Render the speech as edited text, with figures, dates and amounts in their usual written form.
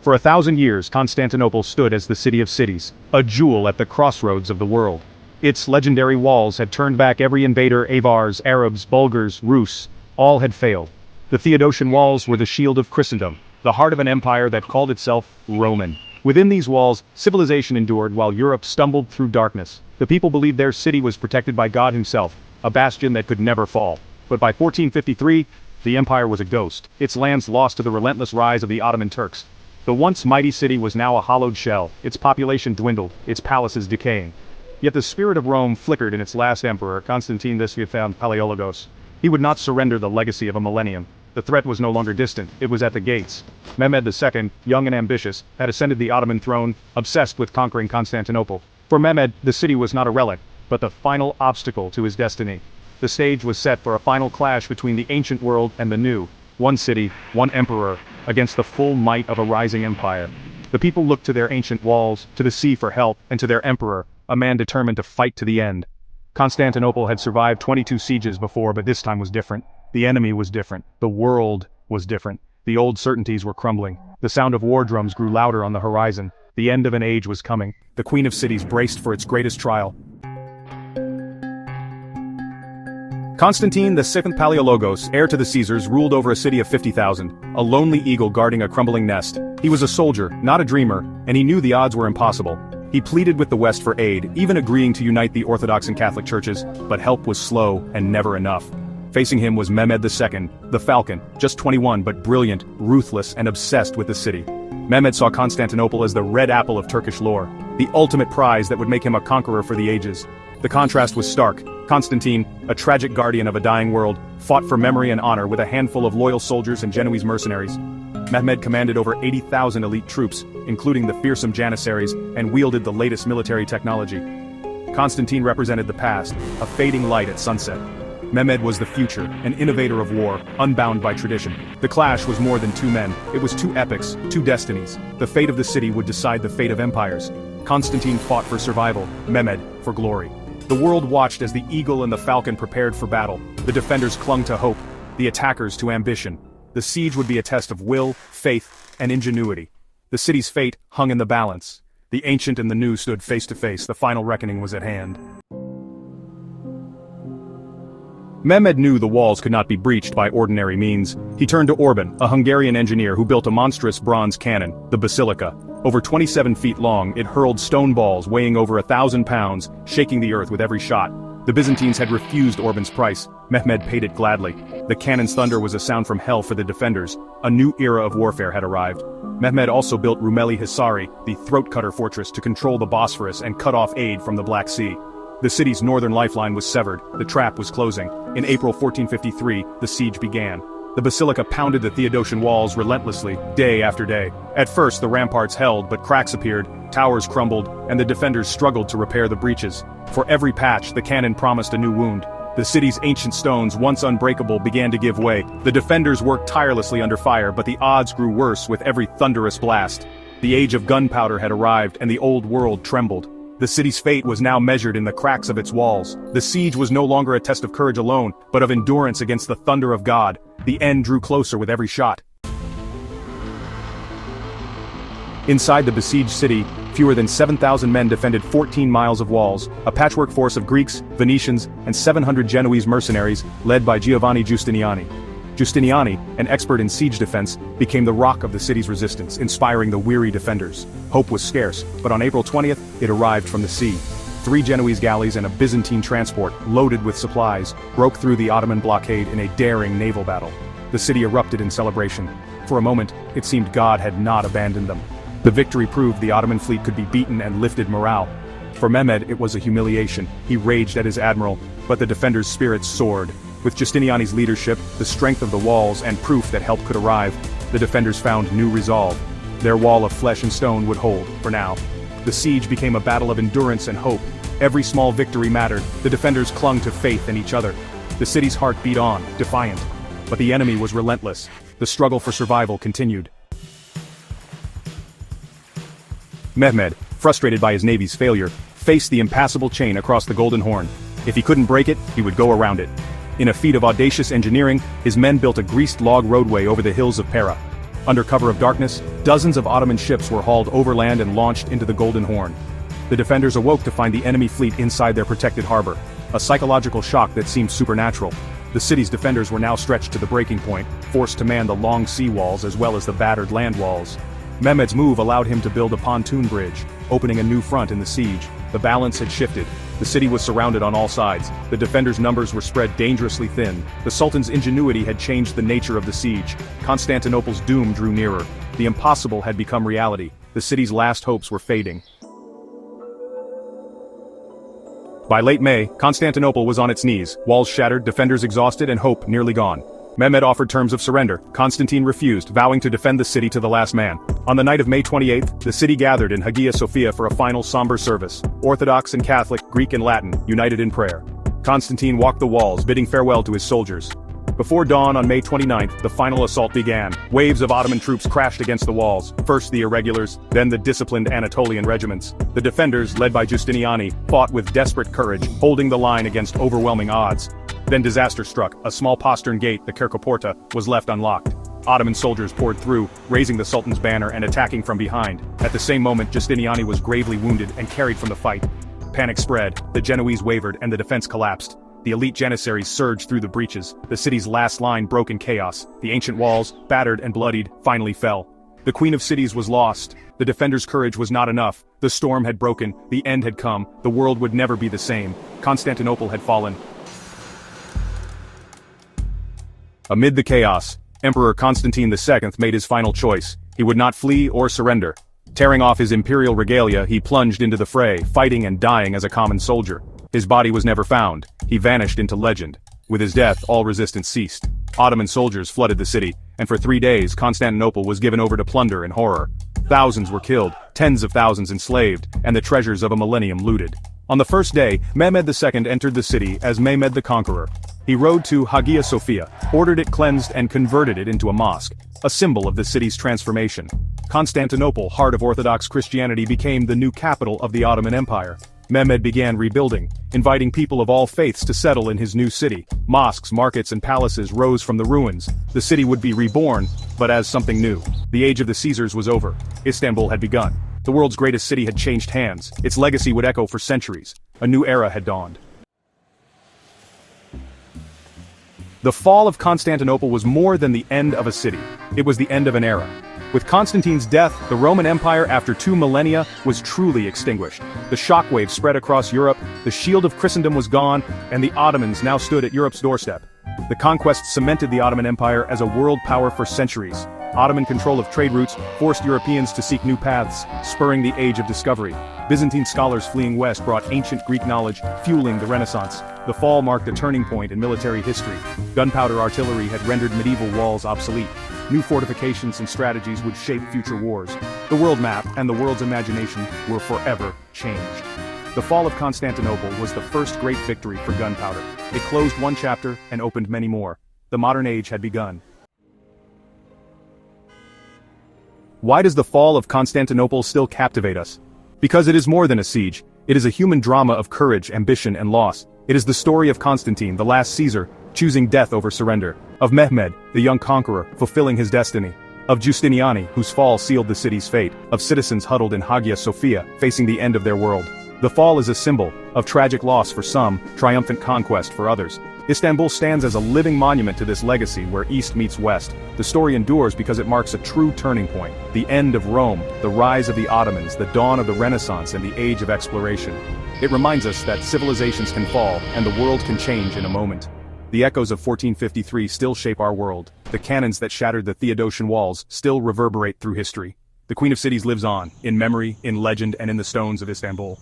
For 1,000 years Constantinople stood as the city of cities, a jewel at the crossroads of the world. Its legendary walls had turned back every invader. Avars, Arabs, Bulgars, Rus, all had failed. The Theodosian Walls were the shield of Christendom, the heart of an empire that called itself Roman. Within these walls, civilization endured while Europe stumbled through darkness. The people believed their city was protected by God himself, a bastion that could never fall. But by 1453, the empire was a ghost, its lands lost to the relentless rise of the Ottoman Turks. The once mighty city was now a hollowed shell, its population dwindled, its palaces decaying. Yet the spirit of Rome flickered in its last emperor, Constantine XI. He would not surrender the legacy of a millennium. The threat was no longer distant, it was at the gates. Mehmed II, young and ambitious, had ascended the Ottoman throne, obsessed with conquering Constantinople. For Mehmed, the city was not a relic, but the final obstacle to his destiny. The stage was set for a final clash between the ancient world and the new. One city, one emperor, against the full might of a rising empire. The people looked to their ancient walls, to the sea for help, and to their emperor, a man determined to fight to the end. Constantinople had survived 22 sieges before, but this time was different. The enemy was different. The world was different. The old certainties were crumbling. The sound of war drums grew louder on the horizon. The end of an age was coming. The Queen of Cities braced for its greatest trial. Constantine XI Palaiologos, heir to the Caesars, ruled over a city of 50,000, a lonely eagle guarding a crumbling nest. He was a soldier, not a dreamer, and he knew the odds were impossible. He pleaded with the West for aid, even agreeing to unite the Orthodox and Catholic churches, but help was slow and never enough. Facing him was Mehmed II, the Falcon, just 21 but brilliant, ruthless, and obsessed with the city. Mehmed saw Constantinople as the red apple of Turkish lore, the ultimate prize that would make him a conqueror for the ages. The contrast was stark. Constantine, a tragic guardian of a dying world, fought for memory and honor with a handful of loyal soldiers and Genoese mercenaries. Mehmed commanded over 80,000 elite troops, including the fearsome Janissaries, and wielded the latest military technology. Constantine represented the past, a fading light at sunset. Mehmed was the future, an innovator of war, unbound by tradition. The clash was more than two men, it was two epics, two destinies. The fate of the city would decide the fate of empires. Constantine fought for survival, Mehmed for glory. The world watched as the eagle and the falcon prepared for battle. The defenders clung to hope, the attackers to ambition. The siege would be a test of will, faith, and ingenuity. The city's fate hung in the balance. The ancient and the new stood face to face. The final reckoning was at hand. Mehmed knew the walls could not be breached by ordinary means. He turned to Orban, a Hungarian engineer who built a monstrous bronze cannon, the Basilica. Over 27 feet long, it hurled stone balls weighing over 1,000 pounds, shaking the earth with every shot. The Byzantines had refused Orban's price. Mehmed paid it gladly. The cannon's thunder was a sound from hell for the defenders. A new era of warfare had arrived. Mehmed also built Rumeli Hisari, the throat-cutter fortress, to control the Bosphorus and cut off aid from the Black Sea. The city's northern lifeline was severed. The trap was closing. In April 1453, the siege began. The Basilica pounded the Theodosian Walls relentlessly, day after day. At first the ramparts held, but cracks appeared, towers crumbled, and the defenders struggled to repair the breaches. For every patch, the cannon promised a new wound. The city's ancient stones, once unbreakable, began to give way. The defenders worked tirelessly under fire, but the odds grew worse with every thunderous blast. The age of gunpowder had arrived, and the old world trembled. The city's fate was now measured in the cracks of its walls. The siege was no longer a test of courage alone, but of endurance against the thunder of God. The end drew closer with every shot. Inside the besieged city, fewer than 7,000 men defended 14 miles of walls, a patchwork force of Greeks, Venetians, and 700 Genoese mercenaries, led by Giovanni Giustiniani. Giustiniani, an expert in siege defense, became the rock of the city's resistance, inspiring the weary defenders. Hope was scarce, but on April 20th, it arrived from the sea. 3 Genoese galleys and a Byzantine transport, loaded with supplies, broke through the Ottoman blockade in a daring naval battle. The city erupted in celebration. For a moment, it seemed God had not abandoned them. The victory proved the Ottoman fleet could be beaten and lifted morale. For Mehmed, it was a humiliation. He raged at his admiral, but the defenders' spirits soared. With Giustiniani's leadership, the strength of the walls, and proof that help could arrive, the defenders found new resolve. Their wall of flesh and stone would hold, for now. The siege became a battle of endurance and hope. Every small victory mattered. The defenders clung to faith in each other. The city's heart beat on, defiant. But the enemy was relentless. The struggle for survival continued. Mehmed, frustrated by his navy's failure, faced the impassable chain across the Golden Horn. If he couldn't break it, he would go around it. In a feat of audacious engineering, his men built a greased log roadway over the hills of Pera. Under cover of darkness, dozens of Ottoman ships were hauled overland and launched into the Golden Horn. The defenders awoke to find the enemy fleet inside their protected harbor, a psychological shock that seemed supernatural. The city's defenders were now stretched to the breaking point, forced to man the long sea walls as well as the battered land walls. Mehmed's move allowed him to build a pontoon bridge, opening a new front in the siege. The balance had shifted. The city was surrounded on all sides. The defenders' numbers were spread dangerously thin. The Sultan's ingenuity had changed the nature of the siege. Constantinople's doom drew nearer. The impossible had become reality. The city's last hopes were fading. By late May, Constantinople was on its knees, walls shattered, defenders exhausted, and hope nearly gone. Mehmed offered terms of surrender. Constantine refused, vowing to defend the city to the last man. On the night of May 28th, the city gathered in Hagia Sophia for a final somber service. Orthodox and Catholic, Greek and Latin, united in prayer. Constantine walked the walls, bidding farewell to his soldiers. Before dawn on May 29th, the final assault began. Waves of Ottoman troops crashed against the walls, first the irregulars, then the disciplined Anatolian regiments. The defenders, led by Giustiniani, fought with desperate courage, holding the line against overwhelming odds. Then disaster struck. A small postern gate, the Kerkoporta, was left unlocked. Ottoman soldiers poured through, raising the Sultan's banner and attacking from behind. At the same moment, Giustiniani was gravely wounded and carried from the fight. Panic spread, the Genoese wavered and the defense collapsed. The elite janissaries surged through the breaches. The city's last line broke in chaos. The ancient walls, battered and bloodied, finally fell. The Queen of Cities was lost. The defenders' courage was not enough. The storm had broken. The end had come. The world would never be the same. Constantinople had fallen. Amid the chaos, Emperor Constantine II made his final choice. He would not flee or surrender. Tearing off his imperial regalia, he plunged into the fray, fighting and dying as a common soldier. His body was never found. He vanished into legend. With his death, all resistance ceased. Ottoman soldiers flooded the city, and for 3 days Constantinople was given over to plunder and horror. Thousands were killed, tens of thousands enslaved, and the treasures of a millennium looted. On the first day, Mehmed II entered the city as Mehmed the Conqueror. He rode to Hagia Sophia, ordered it cleansed and converted it into a mosque, a symbol of the city's transformation. Constantinople, heart of Orthodox Christianity, became the new capital of the Ottoman Empire. Mehmed began rebuilding, inviting people of all faiths to settle in his new city. Mosques, markets, and palaces rose from the ruins. The city would be reborn, but as something new. The age of the Caesars was over. Istanbul had begun. The world's greatest city had changed hands. Its legacy would echo for centuries. A new era had dawned. The fall of Constantinople was more than the end of a city. It was the end of an era. With Constantine's death, the Roman Empire, after 2 millennia, was truly extinguished. The shockwave spread across Europe, the shield of Christendom was gone, and the Ottomans now stood at Europe's doorstep. The conquest cemented the Ottoman Empire as a world power for centuries. Ottoman control of trade routes forced Europeans to seek new paths, spurring the age of discovery. Byzantine scholars fleeing west brought ancient Greek knowledge, fueling the Renaissance. The fall marked a turning point in military history. Gunpowder artillery had rendered medieval walls obsolete. New fortifications and strategies would shape future wars. The world map and the world's imagination were forever changed. The fall of Constantinople was the first great victory for gunpowder. It closed one chapter and opened many more. The modern age had begun. Why does the fall of Constantinople still captivate us? Because it is more than a siege. It is a human drama of courage, ambition, and loss. It is the story of Constantine, the last Caesar, choosing death over surrender. Of Mehmed, the young conqueror, fulfilling his destiny. Of Giustiniani, whose fall sealed the city's fate. Of citizens huddled in Hagia Sophia, facing the end of their world. The fall is a symbol of tragic loss for some, triumphant conquest for others. Istanbul stands as a living monument to this legacy where East meets West. The story endures because it marks a true turning point. The end of Rome, the rise of the Ottomans, the dawn of the Renaissance, and the age of exploration. It reminds us that civilizations can fall, and the world can change in a moment. The echoes of 1453 still shape our world. The cannons that shattered the Theodosian Walls still reverberate through history. The Queen of Cities lives on, in memory, in legend, and in the stones of Istanbul.